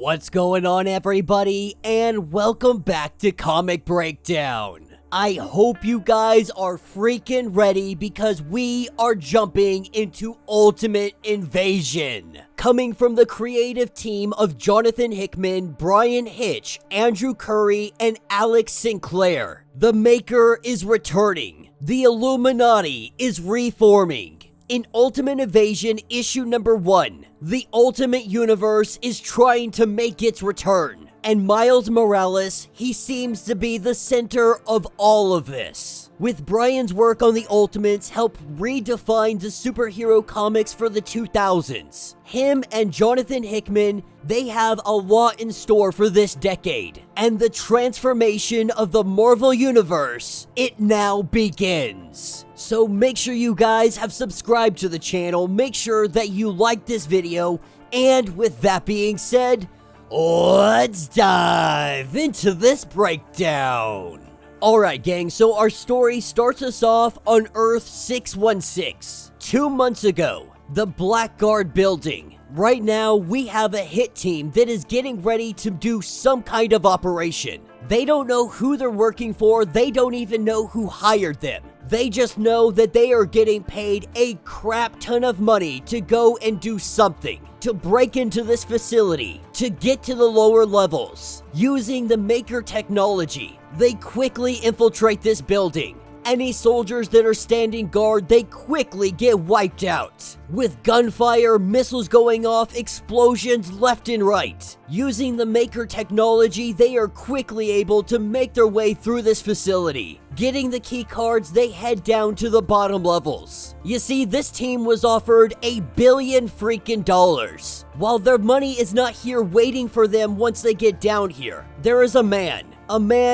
What's going on, everybody, and welcome back to Comic Breakdown. I hope you guys are freaking ready because we are jumping into Ultimate Invasion. Coming from the creative team of Jonathan Hickman, Brian Hitch, Andrew Curry, and Alex Sinclair, the Maker is returning. The Illuminati is reforming. In Ultimate Invasion issue number 1, the Ultimate Universe is trying to make its return, and Miles Morales, he seems to be the center of all of this. With Brian's work on the Ultimates help redefine the superhero comics for the 2000s, him and Jonathan Hickman, they have a lot in store for this decade, and the transformation of the Marvel Universe, it now begins. So make sure you guys have subscribed to the channel, make sure that you like this video, and with that being said, let's dive into this breakdown. Alright gang, so our story starts us off on Earth 616. 2 months ago, the Blackguard building. Right now, we have a hit team that is getting ready to do some kind of operation. They don't know who they're working for, they don't even know who hired them. They just know that they are getting paid a crap ton of money to go and do something, to break into this facility, to get to the lower levels. Using the Maker technology, they quickly infiltrate this building. Any soldiers that are standing guard, they quickly get wiped out. With gunfire, missiles going off, explosions left and right. Using the Maker technology, they are quickly able to make their way through this facility. Getting the key cards, they head down to the bottom levels. You see, this team was offered $1 billion freaking dollars. While their money is not here waiting for them once they get down here, there is a man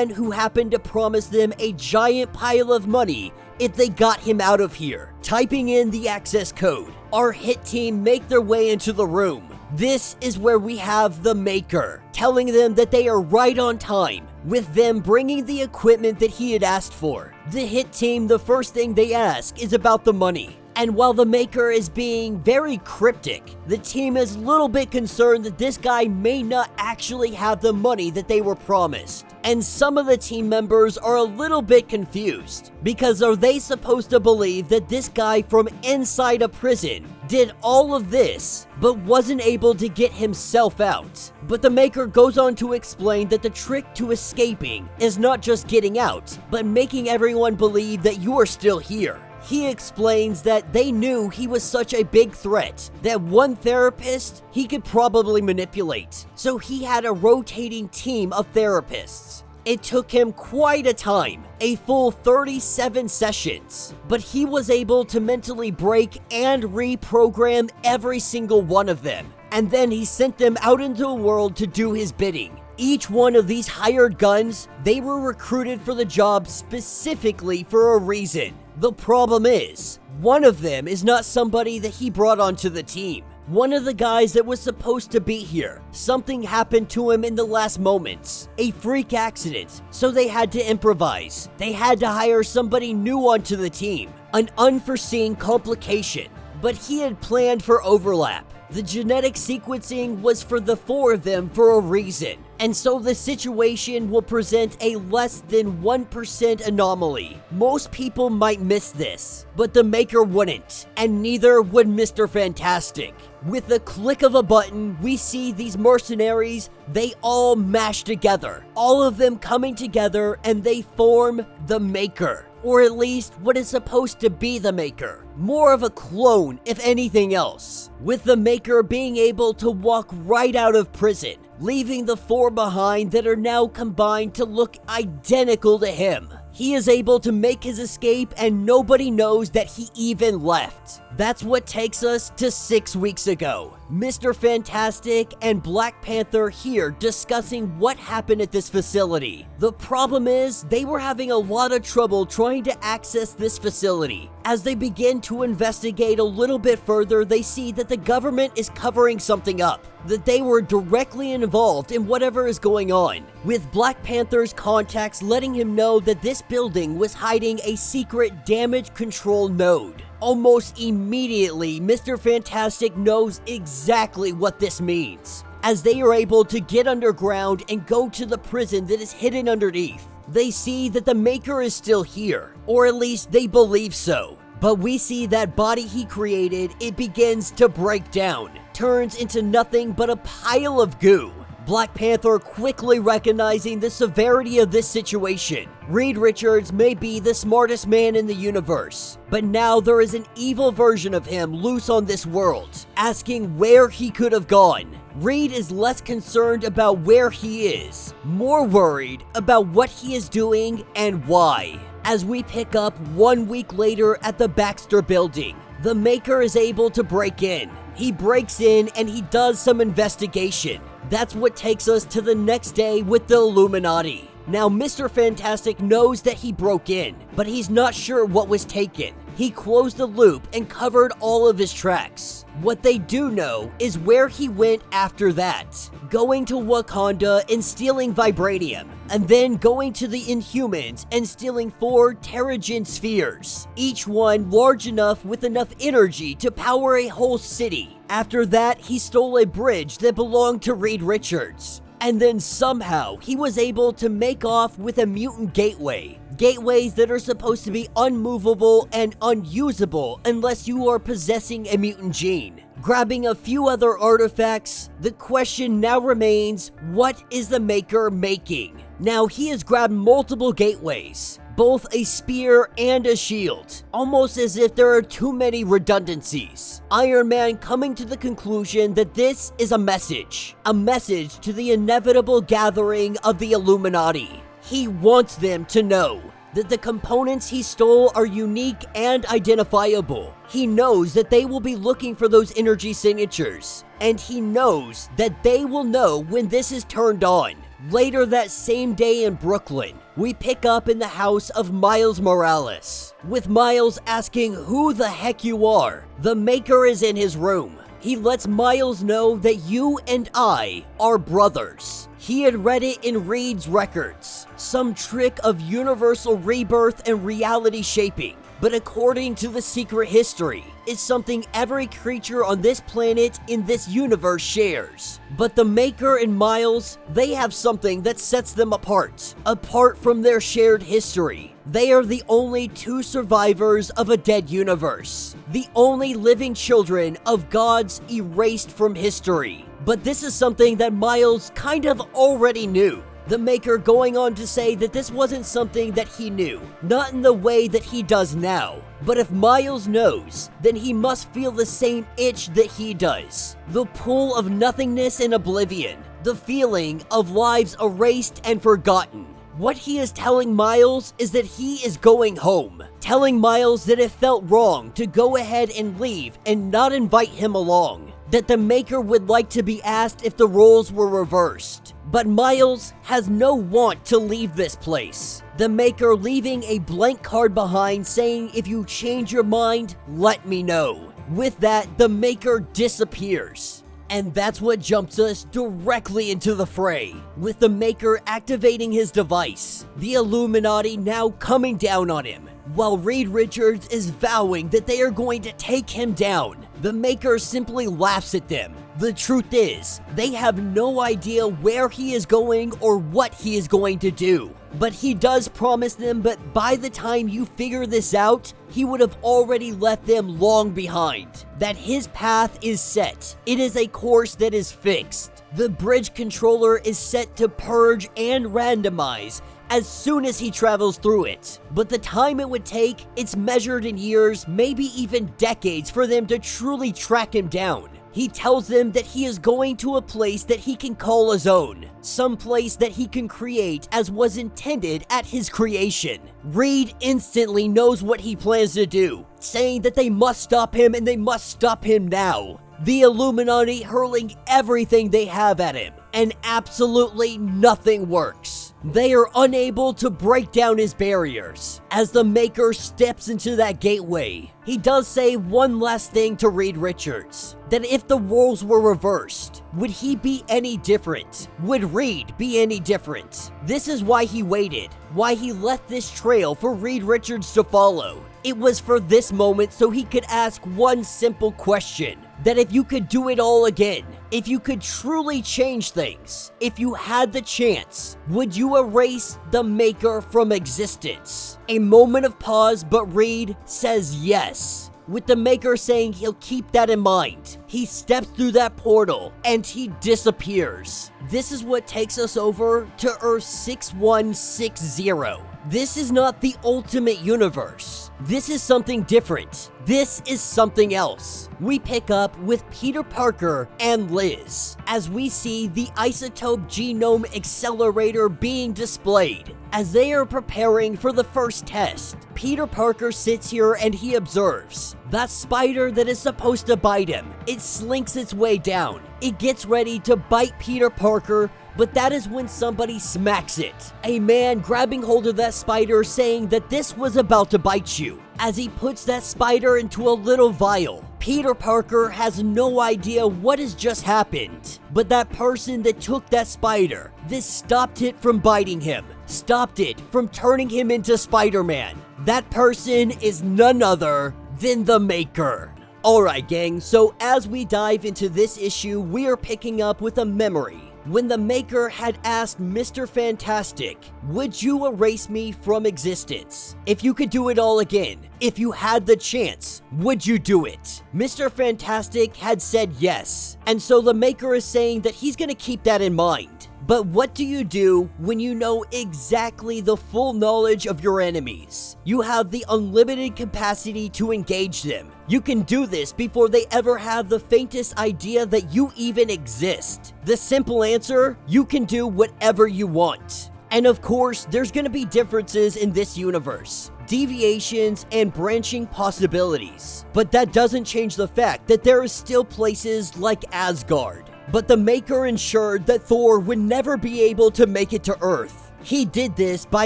who happened to promise them a giant pile of money if they got him out of here. Typing in the access code, our hit team make their way into the room. This is where we have the Maker, telling them that they are right on time, with them bringing the equipment that he had asked for. The hit team, the first thing they ask is about the money. And while the Maker is being very cryptic, the team is a little bit concerned that this guy may not actually have the money that they were promised. And some of the team members are a little bit confused, because are they supposed to believe that this guy from inside a prison did all of this, but wasn't able to get himself out? But the Maker goes on to explain that the trick to escaping is not just getting out, but making everyone believe that you are still here. He explains that they knew he was such a big threat that one therapist he could probably manipulate, so he had a rotating team of therapists. It took him quite a time, a full 37 sessions, but he was able to mentally break and reprogram every single one of them, and then he sent them out into the world to do his bidding. Each one of these hired guns, they were recruited for the job specifically for a reason. The problem is, one of them is not somebody that he brought onto the team. One of the guys that was supposed to be here, something happened to him in the last moments. A freak accident, so they had to improvise. They had to hire somebody new onto the team. An unforeseen complication, but he had planned for overlap. The genetic sequencing was for the 4 of them for a reason, and so the situation will present a less than 1% anomaly. Most people might miss this, but the Maker wouldn't, and neither would Mr. Fantastic. With the click of a button, we see these mercenaries, they all mash together. All of them coming together, and they form the Maker. Or at least what is supposed to be the Maker. More of a clone, if anything else. With the Maker being able to walk right out of prison, leaving the 4 behind that are now combined to look identical to him. He is able to make his escape and nobody knows that he even left. That's what takes us to 6 weeks ago. Mr. Fantastic and Black Panther here discussing what happened at this facility. The problem is, they were having a lot of trouble trying to access this facility. As they begin to investigate a little bit further, they see that the government is covering something up, that they were directly involved in whatever is going on, with Black Panther's contacts letting him know that this building was hiding a secret damage control node. Almost immediately, Mr. Fantastic knows exactly what this means. as they are able to get underground and go to the prison that is hidden underneath. They see that the Maker is still here, or at least they believe so. But we see that body he created, it begins to break down, turns into nothing but a pile of goo. Black Panther quickly recognizing the severity of this situation. Reed Richards may be the smartest man in the universe, but now there is an evil version of him loose on this world, asking where he could have gone. Reed is less concerned about where he is, more worried about what he is doing and why. As we pick up 1 week later at the Baxter building, the Maker is able to break in. He breaks in and he does some investigation. That's what takes us to the next day with the Illuminati. Now, Mr. Fantastic knows that he broke in, but he's not sure what was taken. He closed the loop and covered all of his tracks. What they do know is where he went after that, going to Wakanda and stealing vibranium, and then going to the Inhumans and stealing 4 Terrigen spheres, each one large enough with enough energy to power a whole city. After that, he stole a bridge that belonged to Reed Richards. And then somehow, he was able to make off with a mutant gateway. Gateways that are supposed to be unmovable and unusable unless you are possessing a mutant gene. Grabbing a few other artifacts, the question now remains, what is the Maker making? Now, he has grabbed multiple gateways, both a spear and a shield, almost as if there are too many redundancies. Iron Man coming to the conclusion that this is a message to the inevitable gathering of the Illuminati. He wants them to know that the components he stole are unique and identifiable. He knows that they will be looking for those energy signatures, and he knows that they will know when this is turned on. Later that same day in Brooklyn, we pick up in the house of Miles Morales, with Miles asking who the heck you are. The Maker is in his room. He lets Miles know that you and I are brothers. He had read it in Reed's records, some trick of universal rebirth and reality shaping. But according to the secret history, it's something every creature on this planet in this universe shares. But the Maker and Miles, they have something that sets them apart from their shared history. They are the only 2 survivors of a dead universe, the only living children of gods erased from history. But this is something that Miles kind of already knew. The Maker going on to say that this wasn't something that he knew, not in the way that he does now. But if Miles knows, then he must feel the same itch that he does. The pull of nothingness and oblivion, the feeling of lives erased and forgotten. What he is telling Miles is that he is going home, telling Miles that it felt wrong to go ahead and leave and not invite him along, that the Maker would like to be asked if the roles were reversed. But Miles has no want to leave this place. The Maker leaving a blank card behind saying, if you change your mind, let me know. With that, the Maker disappears. And that's what jumps us directly into the fray, with the Maker activating his device, the Illuminati now coming down on him, while Reed Richards is vowing that they are going to take him down. The Maker simply laughs at them. The truth is, they have no idea where he is going or what he is going to do. But he does promise them that by the time you figure this out, he would have already left them long behind. That his path is set. It is a course that is fixed. The bridge controller is set to purge and randomize as soon as he travels through it. But the time it would take, it's measured in years, maybe even decades, for them to truly track him down. He tells them that he is going to a place that he can call his own, some place that he can create as was intended at his creation. Reed instantly knows what he plans to do, saying that they must stop him and they must stop him now. The Illuminati hurling everything they have at him, and absolutely nothing works. They are unable to break down his barriers. As the Maker steps into that gateway, he does say one last thing to Reed Richards, that if the roles were reversed, would he be any different? Would Reed be any different? This is why he waited, why he left this trail for Reed Richards to follow. It was for this moment so he could ask one simple question. that if you could do it all again, if you could truly change things, if you had the chance, would you erase the Maker from existence? A moment of pause, but Reed says yes, with the Maker saying he'll keep that in mind. He steps through that portal and he disappears. This is what takes us over to Earth 6160. This is not the ultimate universe. This is something different. This is something else. We pick up with Peter Parker and Liz as we see the isotope genome accelerator being displayed. As they are preparing for the first test, Peter Parker sits here and he observes that spider that is supposed to bite him. It slinks its way down. It gets ready to bite Peter Parker, but that is when somebody smacks it. A man grabbing hold of that spider saying that this was about to bite you. As he puts that spider into a little vial, Peter Parker has no idea what has just happened. But that person that took that spider, this stopped it from biting him, stopped it from turning him into Spider-Man. That person is none other than the Maker. Alright gang, so as we dive into this issue, we are picking up with a memory when the Maker had asked Mr. Fantastic, would you erase me from existence? If you could do it all again, if you had the chance, would you do it? Mr. Fantastic had said yes, and so the Maker is saying that he's gonna keep that in mind. But what do you do when you know exactly the full knowledge of your enemies? You have the unlimited capacity to engage them. You can do this before they ever have the faintest idea that you even exist. The simple answer, you can do whatever you want. And of course, there's gonna be differences in this universe, deviations and branching possibilities. But that doesn't change the fact that there is still places like Asgard. But the Maker ensured that Thor would never be able to make it to Earth. He did this by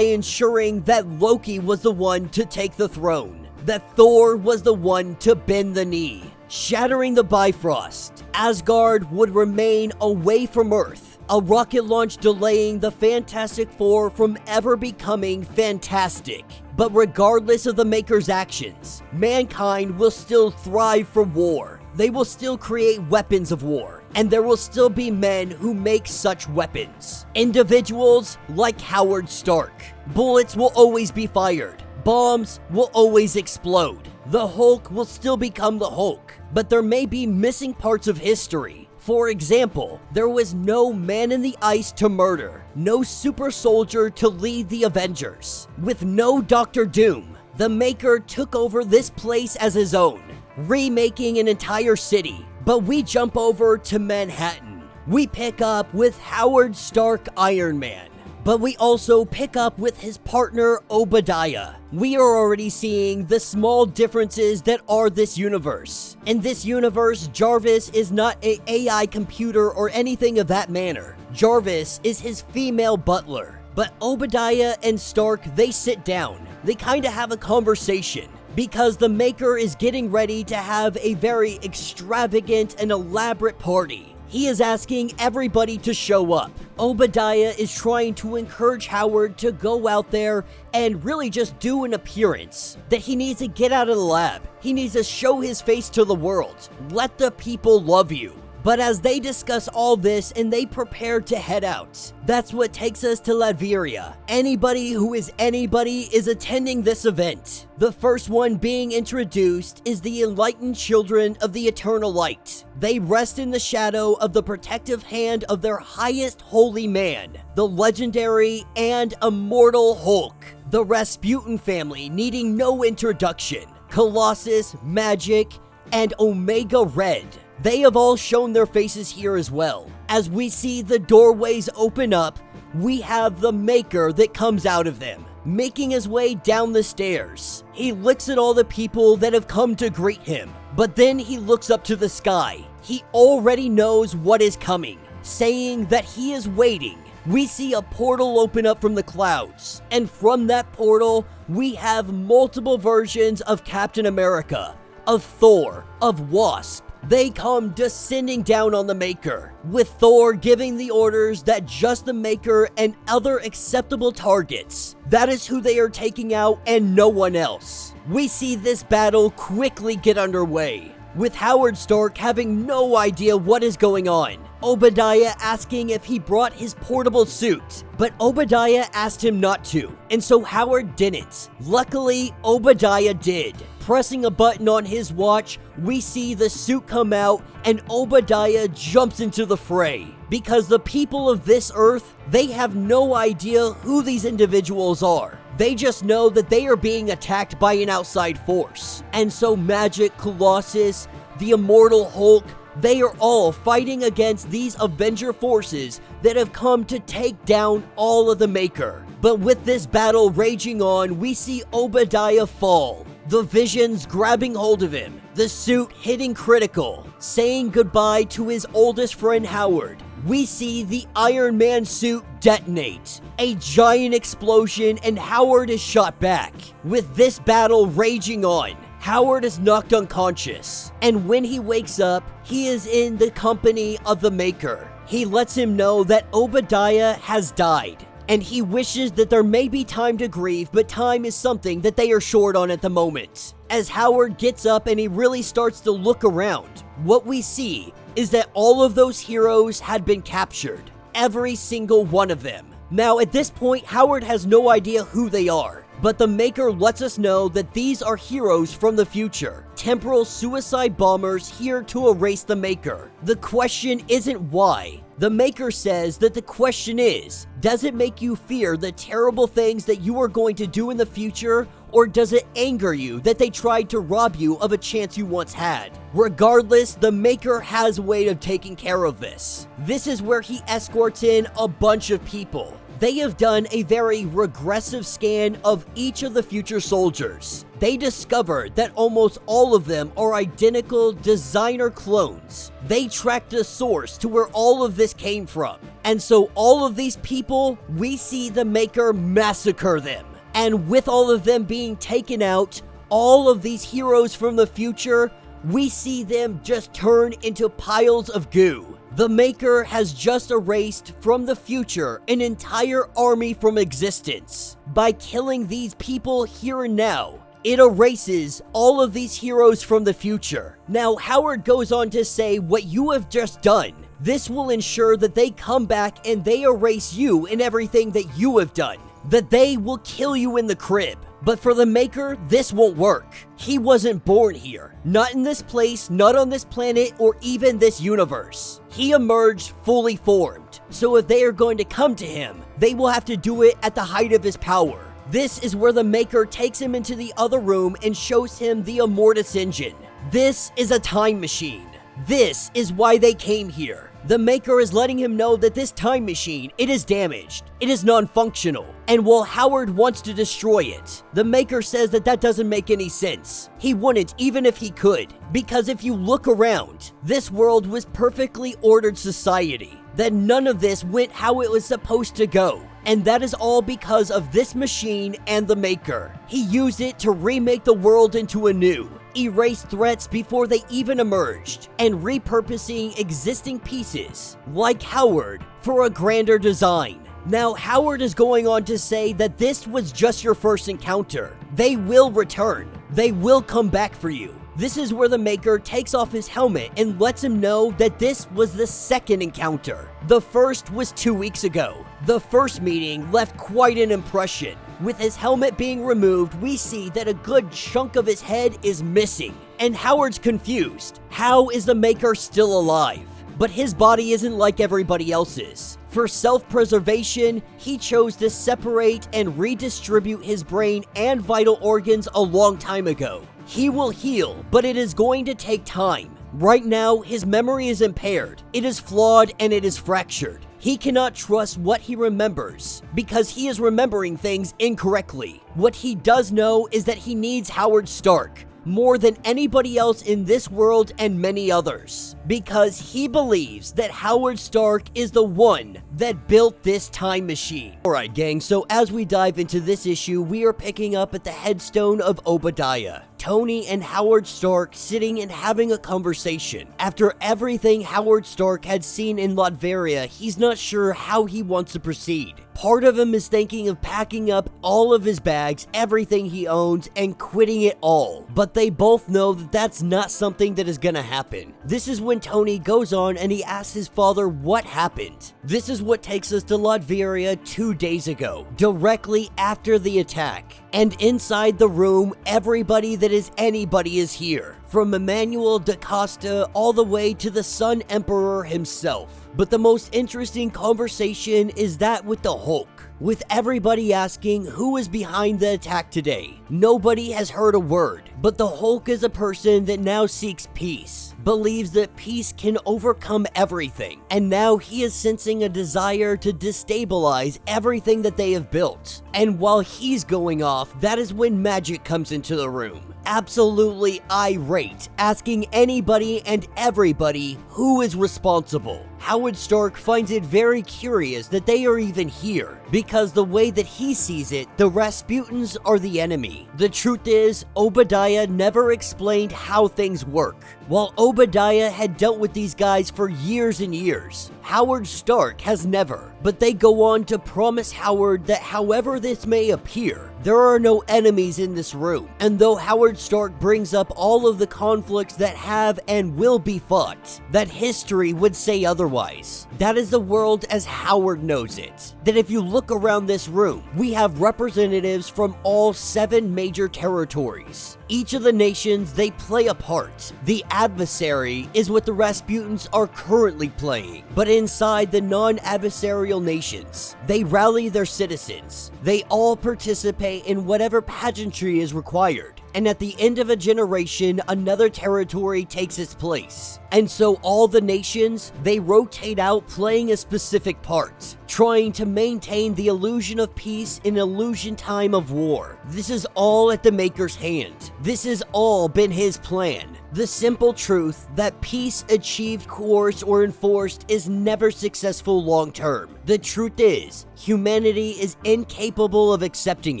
ensuring that Loki was the one to take the throne, that Thor was the one to bend the knee, shattering the Bifrost. Asgard would remain away from Earth, a rocket launch delaying the Fantastic Four from ever becoming fantastic. But regardless of the Maker's actions, mankind will still thrive from war. They will still create weapons of war, and there will still be men who make such weapons. Individuals like Howard Stark. Bullets will always be fired. Bombs will always explode. The Hulk will still become the Hulk, but there may be missing parts of history. For example, there was no man in the ice to murder, no super soldier to lead the Avengers. With no Doctor Doom, the Maker took over this place as his own, remaking an entire city. But we jump over to Manhattan. We pick up with Howard Stark Iron Man. But we also pick up with his partner Obadiah. We are already seeing the small differences that are this universe. In this universe, Jarvis is not an AI computer or anything of that manner. Jarvis is his female butler. But Obadiah and Stark, they sit down. They kind of have a conversation, because the Maker is getting ready to have a very extravagant and elaborate party. He is asking everybody to show up. Obadiah is trying to encourage Howard to go out there and really just do an appearance. That he needs to get out of the lab. He needs to show his face to the world. Let the people love you. But as they discuss all this and they prepare to head out, that's what takes us to Latveria. Anybody who is anybody is attending this event. The first one being introduced is the enlightened children of the eternal light. They rest in the shadow of the protective hand of their highest holy man, the legendary and immortal Hulk. The Rasputin family needing no introduction. Colossus, Magic, and Omega Red. They have all shown their faces here as well. As we see the doorways open up, we have the Maker that comes out of them, making his way down the stairs. He looks at all the people that have come to greet him, but then he looks up to the sky. He already knows what is coming, saying that he is waiting. We see a portal open up from the clouds, and from that portal, we have multiple versions of Captain America, of Thor, of Wasp. They come descending down on the Maker, with Thor giving the orders that just the Maker and other acceptable targets, that is who they are taking out and no one else. We see this battle quickly get underway. with Howard Stark having no idea what is going on. Obadiah asking if he brought his portable suit, but Obadiah asked him not to, and so Howard didn't. Luckily, Obadiah did. Pressing a button on his watch, we see the suit come out and Obadiah jumps into the fray. Because the people of this earth, they have no idea who these individuals are. They just know that they are being attacked by an outside force. And so Magic, Colossus, the Immortal Hulk, they are all fighting against these Avenger forces that have come to take down all of the Maker. But with this battle raging on, we see Obadiah fall. The visions grabbing hold of him, the suit hitting critical, saying goodbye to his oldest friend Howard. We see the Iron Man suit detonate, a giant explosion, and Howard is shot back. With this battle raging on, Howard is knocked unconscious, and when he wakes up, he is in the company of the Maker. He lets him know that Obadiah has died, and he wishes that there may be time to grieve, but time is something that they are short on at the moment. As Howard gets up and he really starts to look around, what we see is that all of those heroes had been captured. Every single one of them. Now, at this point, Howard has no idea who they are, but the Maker lets us know that these are heroes from the future. Temporal suicide bombers here to erase the Maker. The question isn't why. The Maker says that the question is, does it make you fear the terrible things that you are going to do in the future, or does it anger you that they tried to rob you of a chance you once had? Regardless, the Maker has a way of taking care of this. This is where he escorts in a bunch of people. They have done a very regressive scan of each of the future soldiers. They discovered that almost all of them are identical designer clones. They tracked the source to where all of this came from. And so all of these people, we see the Maker massacre them. And with all of them being taken out, all of these heroes from the future, we see them just turn into piles of goo. The Maker has just erased from the future an entire army from existence. By killing these people here and now, it erases all of these heroes from the future. Now, Howard goes on to say what you have just done. This will ensure that they come back and they erase you and everything that you have done. That they will kill you in the crib. But for the Maker, this won't work. He wasn't born here. Not in this place, not on this planet, or even this universe. He emerged fully formed. So if they are going to come to him, they will have to do it at the height of his power. This is where the Maker takes him into the other room and shows him the Immortus engine. This is a time machine. This is why they came here. The Maker is letting him know that this time machine, it is damaged. It is non-functional. And while Howard wants to destroy it, the Maker says that that doesn't make any sense. He wouldn't even if he could. Because if you look around, this world was perfectly ordered society. That none of this went how it was supposed to go. And that is all because of this machine and the Maker. He used it to remake the world into a new, erase threats before they even emerged, and repurposing existing pieces, like Howard, for a grander design. Now, Howard is going on to say that this was just your first encounter. They will return. They will come back for you. This is where the Maker takes off his helmet and lets him know that this was the second encounter. The first was 2 weeks ago. The first meeting left quite an impression. With his helmet being removed, we see that a good chunk of his head is missing. And Howard's confused. How is the Maker still alive? But his body isn't like everybody else's. For self-preservation, he chose to separate and redistribute his brain and vital organs a long time ago. He will heal, but it is going to take time. Right now, his memory is impaired. It is flawed and it is fractured. He cannot trust what he remembers because he is remembering things incorrectly. What he does know is that he needs Howard Stark more than anybody else in this world and many others, because he believes that Howard Stark is the one that built this time machine. Alright gang, so as we dive into this issue, we are picking up at the headstone of Obadiah. Tony and Howard Stark sitting and having a conversation. After everything Howard Stark had seen in Latveria, he's not sure how he wants to proceed. Part of him is thinking of packing up all of his bags, everything he owns, and quitting it all. But they both know that that's not something that is gonna happen. This is when Tony goes on and he asks his father what happened. This is what takes us to Latveria 2 days ago, directly after the attack. And inside the room, everybody that is anybody is here. From Emmanuel da Costa all the way to the Sun Emperor himself. But the most interesting conversation is that with the Hulk, with everybody asking who is behind the attack today. Nobody has heard a word, but the Hulk is a person that now seeks peace, believes that peace can overcome everything, and now he is sensing a desire to destabilize everything that they have built. And while he's going off, that is when Magic comes into the room, absolutely irate, asking anybody and everybody who is responsible. Howard Stark finds it very curious that they are even here, because the way that he sees it, the Rasputins are the enemy. The truth is, Obadiah never explained how things work. While Obadiah had dealt with these guys for years and years, Howard Stark has never. But they go on to promise Howard that however this may appear, there are no enemies in this room. And though Howard Stark brings up all of the conflicts that have and will be fought, that history would say otherwise. That is the world as Howard knows it. That if you look around this room, we have representatives from all 7 major territories. Each of the nations, they play a part. The adversary is what the Rasputins are currently playing. But inside the non-adversarial nations, they rally their citizens. They all participate in whatever pageantry is required. And at the end of a generation, another territory takes its place. And so all the nations, they rotate out playing a specific part, trying to maintain the illusion of peace in illusion time of war. This is all at the Maker's hand. This has all been his plan. The simple truth that peace achieved, coerced, or enforced is never successful long term. The truth is, humanity is incapable of accepting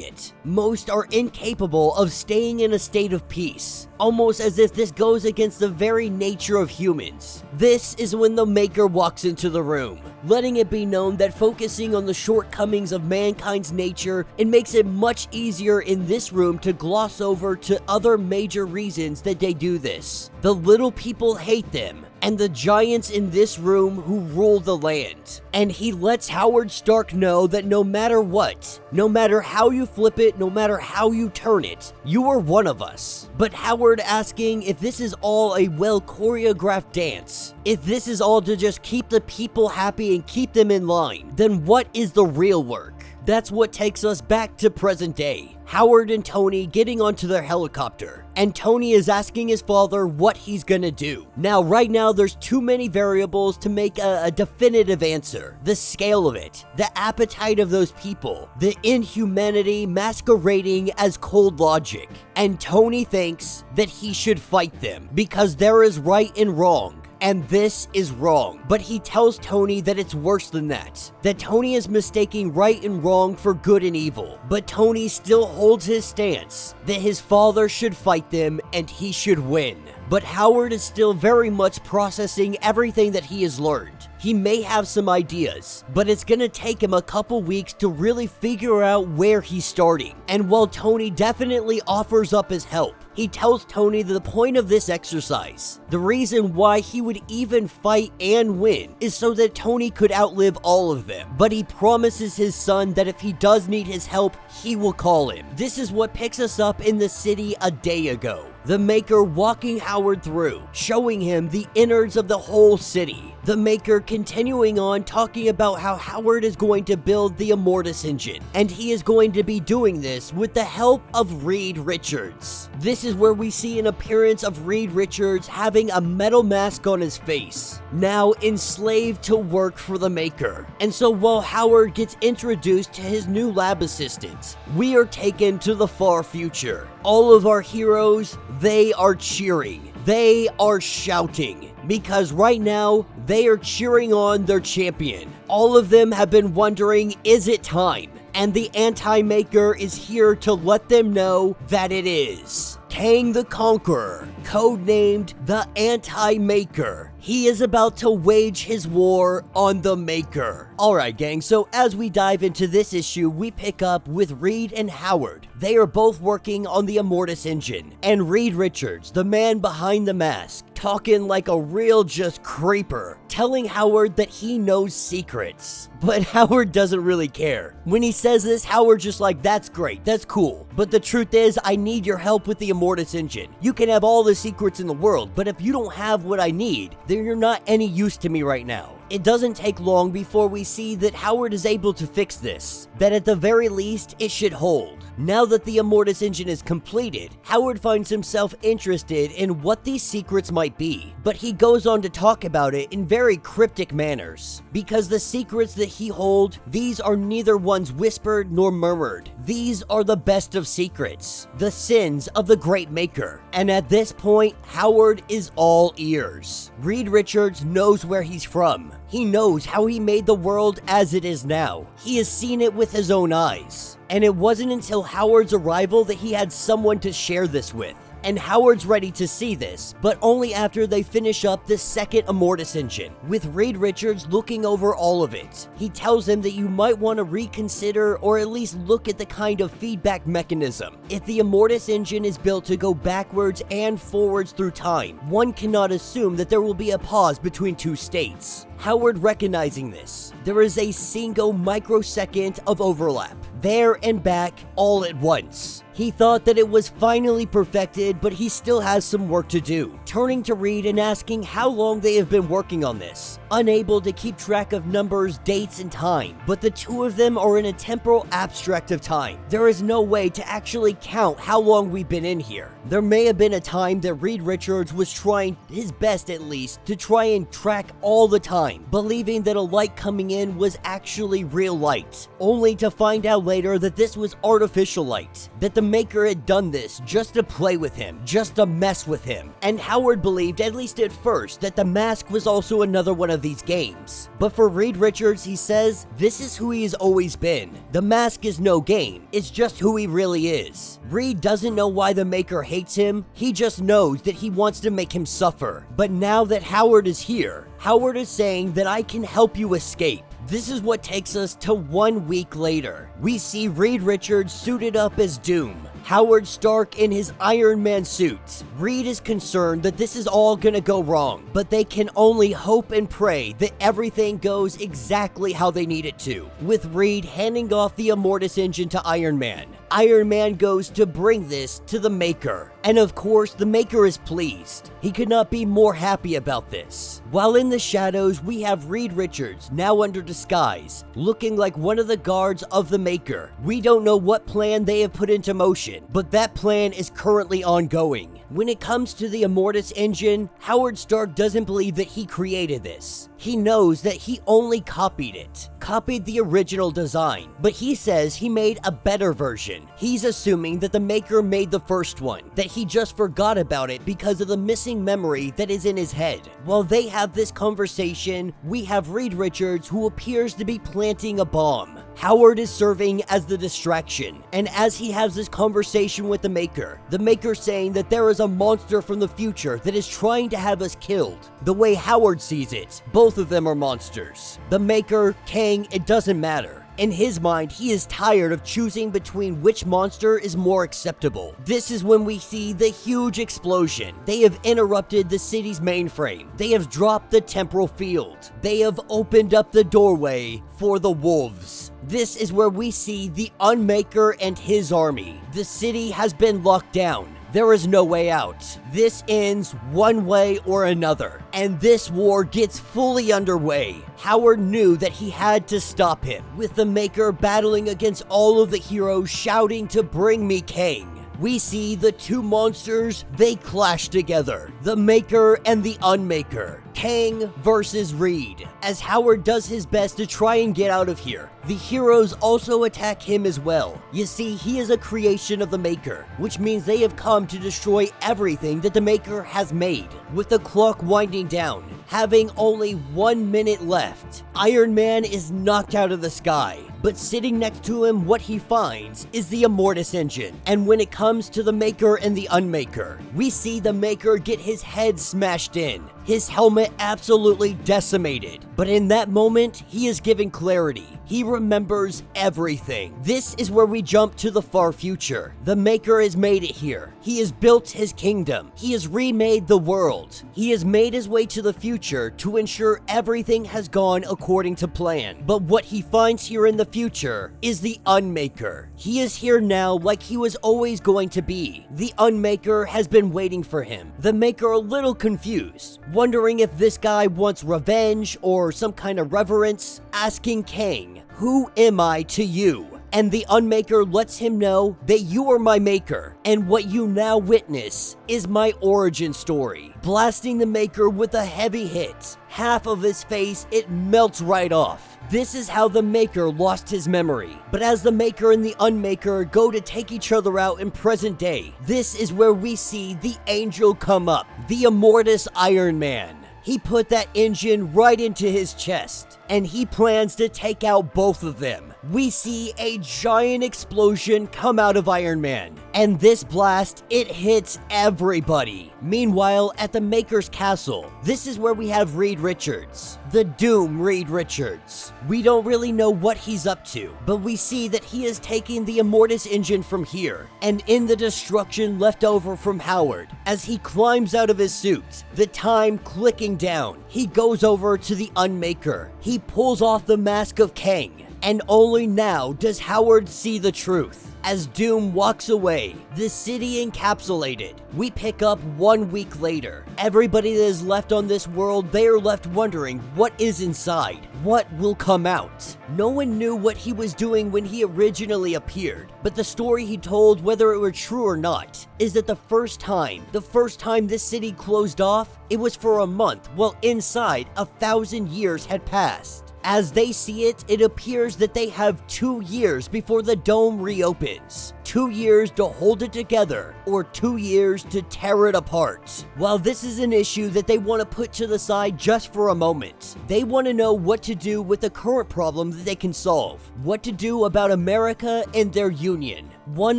it. Most are incapable of staying in a state of peace, almost as if this goes against the very nature of humans. This is when the Maker walks into the room, letting it be known that focusing on the shortcomings of mankind's nature, it makes it much easier in this room to gloss over to other major reasons that they do this. The little people hate them, and the giants in this room who rule the land. And he lets Howard Stark know that no matter what, no matter how you flip it, no matter how you turn it, you are one of us. But Howard asking if this is all a well choreographed dance, if this is all to just keep the people happy and keep them in line, then what is the real work? That's what takes us back to present day. Howard and Tony getting onto their helicopter, and Tony is asking his father what he's gonna do. Now, right now, there's too many variables to make a definitive answer. The scale of it, the appetite of those people, the inhumanity masquerading as cold logic. And Tony thinks that he should fight them because there is right and wrong. And this is wrong. But he tells Tony that it's worse than that. That Tony is mistaking right and wrong for good and evil. But Tony still holds his stance that his father should fight them and he should win. But Howard is still very much processing everything that he has learned. He may have some ideas, but it's gonna take him a couple weeks to really figure out where he's starting. And while Tony definitely offers up his help, he tells Tony that the point of this exercise, the reason why he would even fight and win, is so that Tony could outlive all of them. But he promises his son that if he does need his help, he will call him. This is what picks us up in the city a day ago. The Maker walking Howard through, showing him the innards of the whole city. The Maker continuing on talking about how Howard is going to build the Immortus engine, and he is going to be doing this with the help of Reed Richards. This is where we see an appearance of Reed Richards having a metal mask on his face, now enslaved to work for the Maker. And so while Howard gets introduced to his new lab assistant, we are taken to the far future. All of our heroes, they are cheering. They are shouting. Because right now, they are cheering on their champion. All of them have been wondering, is it time? And the Anti-Maker is here to let them know that it is. Kang the Conqueror, codenamed the Anti-Maker. He is about to wage his war on the Maker. Alright gang, so as we dive into this issue, we pick up with Reed and Howard. They are both working on the Immortus engine, and Reed Richards, the man behind the mask, talking like a real just creeper, telling Howard that he knows secrets. But Howard doesn't really care. When he says this, Howard's just like, that's great, that's cool. But the truth is, I need your help with the Immortus engine. You can have all the secrets in the world, but if you don't have what I need, then you're not any use to me right now. It doesn't take long before we see that Howard is able to fix this, that at the very least, it should hold. Now that the Immortus engine is completed, Howard finds himself interested in what these secrets might be, but he goes on to talk about it in very cryptic manners, because the secrets that he holds, these are neither ones whispered nor murmured. These are the best of secrets, the sins of the Great Maker, and at this point, Howard is all ears. Reed Richards knows where he's from. He knows how he made the world as it is now. He has seen it with his own eyes. And it wasn't until Howard's arrival that he had someone to share this with. And Howard's ready to see this, but only after they finish up the second Immortus engine, with Reed Richards looking over all of it. He tells him that you might want to reconsider or at least look at the kind of feedback mechanism. If the Immortus engine is built to go backwards and forwards through time, one cannot assume that there will be a pause between two states. Howard recognizing this, there is a single microsecond of overlap, there and back all at once. He thought that it was finally perfected, but he still has some work to do. Turning to Reed and asking how long they have been working on this, unable to keep track of numbers, dates, and time, but the two of them are in a temporal abstract of time. There is no way to actually count how long we've been in here. There may have been a time that Reed Richards was trying his best at least to try and track all the time, believing that a light coming in was actually real light, only to find out later that this was artificial light, that the Maker had done this just to play with him, just to mess with him. And Howard believed, at least at first, that the mask was also another one of these games. But for Reed Richards, he says, this is who he has always been. The mask is no game, it's just who he really is. Reed doesn't know why the Maker hates him, he just knows that he wants to make him suffer. But now that Howard is here, Howard is saying that I can help you escape. This is what takes us to 1 week later. We see Reed Richards suited up as Doom, Howard Stark in his Iron Man suit. Reed is concerned that this is all gonna go wrong, but they can only hope and pray that everything goes exactly how they need it to, with Reed handing off the Immortus engine to Iron Man. Iron Man goes to bring this to the Maker, and of course the Maker is pleased. He could not be more happy about this. While in the shadows, we have Reed Richards, now under disguise, looking like one of the guards of the Maker. We don't know what plan they have put into motion, but that plan is currently ongoing. When it comes to the Immortus engine, Howard Stark doesn't believe that he created this. He knows that he only copied it, copied the original design, but he says he made a better version. He's assuming that the Maker made the first one, that he just forgot about it because of the missing memory that is in his head. While they have this conversation, we have Reed Richards, who appears to be planting a bomb. Howard is serving as the distraction, and as he has this conversation with the Maker saying that there is a monster from the future that is trying to have us killed. The way Howard sees it, both of them are monsters. The Maker, Kang, it doesn't matter. In his mind, he is tired of choosing between which monster is more acceptable. This is when we see the huge explosion. They have interrupted the city's mainframe. They have dropped the temporal field. They have opened up the doorway for the wolves. This is where we see the Unmaker and his army. The city has been locked down. There is no way out. This ends one way or another, and this war gets fully underway. Howard knew that he had to stop him, with the Maker battling against all of the heroes shouting to bring me Kang. We see the two monsters, they clash together. The Maker and the Unmaker. Kang versus Reed. As Howard does his best to try and get out of here, the heroes also attack him as well. You see, he is a creation of the Maker, which means they have come to destroy everything that the Maker has made. With the clock winding down, having only 1 minute left, Iron Man is knocked out of the sky. But sitting next to him, what he finds is the Immortus engine. And when it comes to the Maker and the Unmaker, we see the Maker get his head smashed in, his helmet absolutely decimated. But in that moment, he is given clarity. He remembers everything. This is where we jump to the far future. The Maker has made it here. He has built his kingdom. He has remade the world. He has made his way to the future to ensure everything has gone according to plan. But what he finds here in the future is the Unmaker. He is here now like he was always going to be. The Unmaker has been waiting for him. The Maker a little confused, wondering if this guy wants revenge or some kind of reverence, asking Kang, "Who am I to you?" And the Unmaker lets him know that you are my Maker, and what you now witness is my origin story. Blasting the Maker with a heavy hit. Half of his face, it melts right off. This is how the Maker lost his memory. But as the Maker and the Unmaker go to take each other out in present day, this is where we see the Angel come up, the Immortus Iron Man. He put that engine right into his chest, and he plans to take out both of them. We see a giant explosion come out of Iron Man, and this blast, it hits everybody. Meanwhile, at the Maker's castle, this is where we have Reed Richards, the Doom Reed Richards. We don't really know what he's up to, but we see that he is taking the Immortus engine from here, and in the destruction left over from Howard, as he climbs out of his suit, the time clicking down, he goes over to the Unmaker. He pulls off the mask of Kang, and only now does Howard see the truth. As Doom walks away, the city encapsulated. We pick up 1 week later. Everybody that is left on this world, they are left wondering what is inside, what will come out. No one knew what he was doing when he originally appeared, but the story he told, whether it were true or not, is that the first time this city closed off, it was for a month, while inside 1,000 years had passed. As they see it, it appears that they have 2 years before the dome reopens. 2 years to hold it together, or 2 years to tear it apart. While this is an issue that they want to put to the side just for a moment, they want to know what to do with the current problem that they can solve. What to do about America and their union. One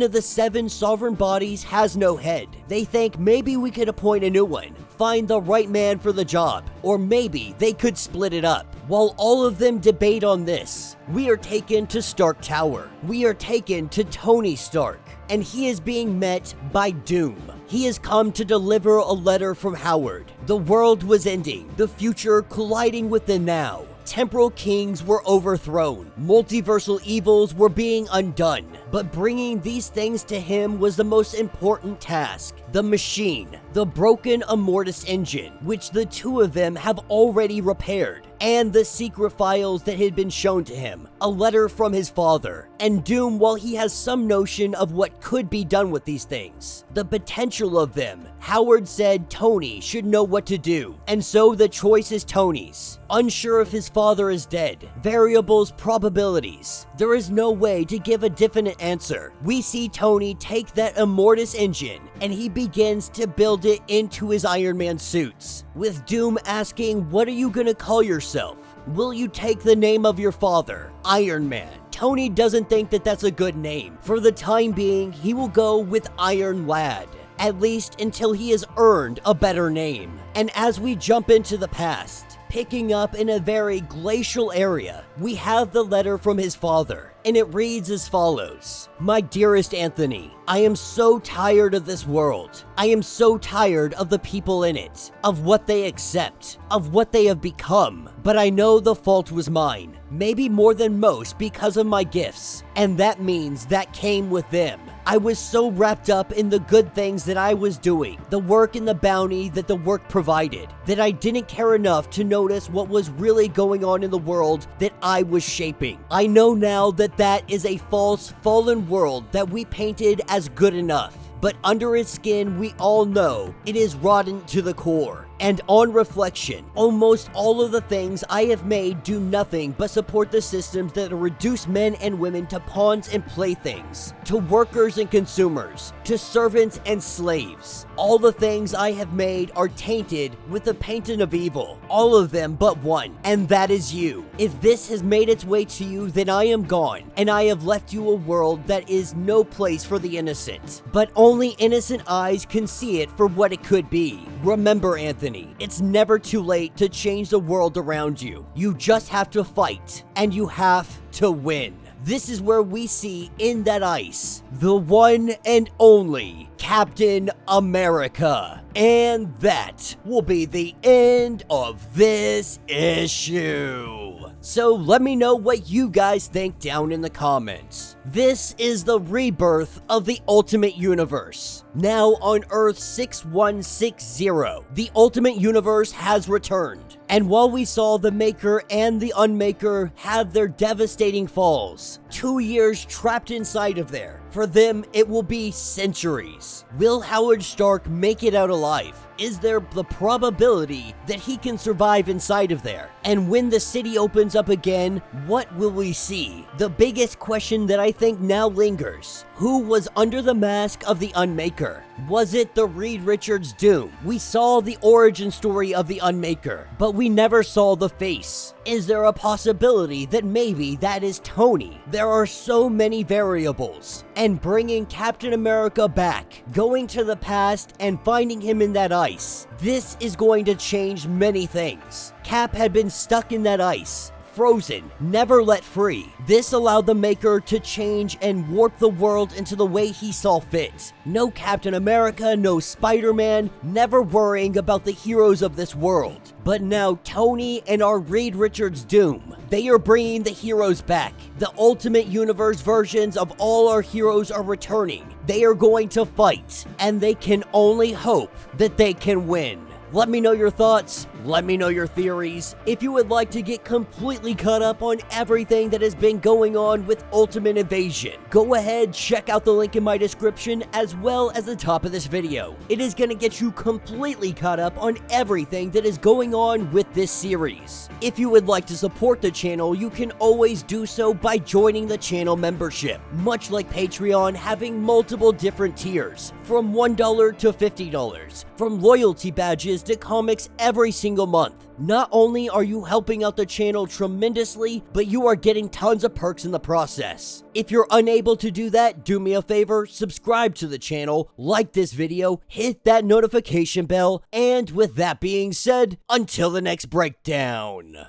of the 7 sovereign bodies has no head. They think maybe we could appoint a new one, find the right man for the job, or maybe they could split it up. While all of them debate on this, we are taken to Stark Tower. We are taken to Tony Stark, and he is being met by Doom. He has come to deliver a letter from Howard. The world was ending, the future colliding with the now. Temporal kings were overthrown, multiversal evils were being undone, but bringing these things to him was the most important task. The machine, the broken Immortus engine, which the two of them have already repaired, and the secret files that had been shown to him, a letter from his father. And Doom, while he has some notion of what could be done with these things, the potential of them, Howard said Tony should know what to do, and so the choice is Tony's. Unsure if his father is dead, variables, probabilities. There is no way to give a definite answer. We see Tony take that Immortus engine, and he begins to build it into his Iron Man suits, with Doom asking, "What are you gonna call yourself? Will you take the name of your father, Iron Man?" Tony doesn't think that that's a good name. For the time being, he will go with Iron Lad, at least until he has earned a better name. And as we jump into the past, picking up in a very glacial area, we have the letter from his father, and it reads as follows. "My dearest Anthony, I am so tired of this world. I am so tired of the people in it, of what they accept, of what they have become. But I know the fault was mine, maybe more than most because of my gifts, and that means that came with them. I was so wrapped up in the good things that I was doing, the work and the bounty that the work provided, that I didn't care enough to notice what was really going on in the world that I was shaping. I know now that that is a false, fallen world that we painted as good enough. But under its skin, we all know it is rotten to the core. And on reflection, almost all of the things I have made do nothing but support the systems that reduce men and women to pawns and playthings, to workers and consumers, to servants and slaves. All the things I have made are tainted with the painting of evil, all of them but one, and that is you. If this has made its way to you, then I am gone, and I have left you a world that is no place for the innocent. But only innocent eyes can see it for what it could be. Remember, Anthony, it's never too late to change the world around you. You just have to fight, and you have to win. This is where we see in that ice the one and only Captain America. And that will be the end of this issue. So let me know what you guys think down in the comments. This is the rebirth of the Ultimate Universe. Now on Earth 6160, the Ultimate Universe has returned. And while we saw the Maker and the Unmaker have their devastating falls, 2 years trapped inside of there, for them it will be centuries. Will Howard Stark make it out alive? Is there the probability that he can survive inside of there? And when the city opens up again, what will we see? The biggest question that I think now lingers: who was under the mask of the Unmaker? Was it the Reed Richards Doom? We saw the origin story of the Unmaker, but we never saw the face. Is there a possibility that maybe that is Tony? There are so many variables, and bringing Captain America back, going to the past and finding him in that ice, this is going to change many things. Cap had been stuck in that ice, frozen, never let free. This allowed the Maker to change and warp the world into the way he saw fit. No Captain America, no Spider-Man, never worrying about the heroes of this world. But now Tony and our Reed Richards Doom, they are bringing the heroes back. The Ultimate Universe versions of all our heroes are returning. They are going to fight, and they can only hope that they can win. Let me know your thoughts, let me know your theories. If you would like to get completely caught up on everything that has been going on with Ultimate Invasion, go ahead, check out the link in my description as well as the top of this video. It is going to get you completely caught up on everything that is going on with this series. If you would like to support the channel, you can always do so by joining the channel membership, much like Patreon, having multiple different tiers, from $1 to $50, from loyalty badges to comics every single month. Not only are you helping out the channel tremendously, but you are getting tons of perks in the process. If you're unable to do that, do me a favor, subscribe to the channel, like this video, hit that notification bell, and with that being said, until the next breakdown.